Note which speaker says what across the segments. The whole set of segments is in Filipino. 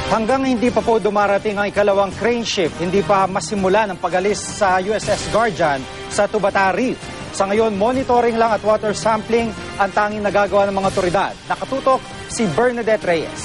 Speaker 1: Hanggang hindi pa po dumarating ang ikalawang crane ship, hindi pa masimula ng pag-alis sa USS Guardian sa Tubata Reef. Sa ngayon, monitoring lang at water sampling ang tanging nagagawa ng mga otoridad. Nakatutok si Bernadette Reyes.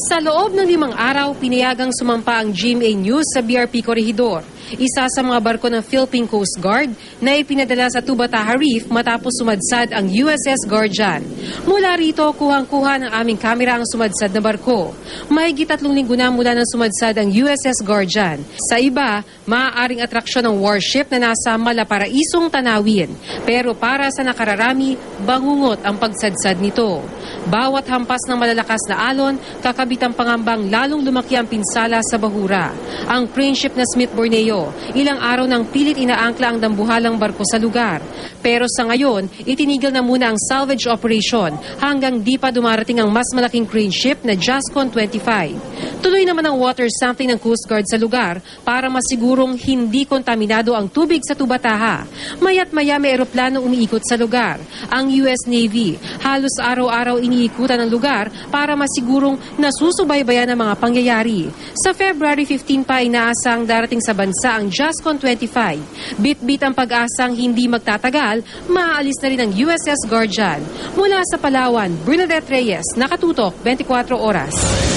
Speaker 2: Sa loob ng 5 araw, pinayagang sumampa ang GMA News sa BRP Corregidor. Isa sa mga barko ng Philippine Coast Guard na ipinadala sa Tubataha Reef matapos sumadsad ang USS Guardian. Mula rito, kuhang-kuha ng aming kamera ang sumadsad na barko. Mahigit 3 linggo na mula nang sumadsad ang USS Guardian. Sa iba, maaaring atraksyon ng warship na nasa Malaparaisong tanawin. Pero para sa nakararami, bangungot ang pagsadsad nito. Bawat hampas ng malalakas na alon, kakabit ang pangambang lalong lumaki ang pinsala sa bahura. Ang crane ship na Smith Borneo, ilang araw nang pilit inaangkla ang dambuhalang barko sa lugar. Pero sa ngayon, itinigil na muna ang salvage operation hanggang di pa dumarating ang mas malaking crane ship na Jascon 25. Tuloy naman ang water sampling ng Coast Guard sa lugar para masigurong hindi kontaminado ang tubig sa Tubataha. Maya't maya may eroplano umiikot sa lugar. Ang US Navy halos araw-araw iniikutan ng lugar para masigurong nasusubaybayan ang mga pangyayari. Sa February 15 pa inaasang darating sa bansa ang Jascon 25. Bit-bit ang pag-asang hindi magtatagal, maaalis na rin ang USS Guardian. Mula sa Palawan, Bernadette Reyes, Nakatutok, 24 Oras.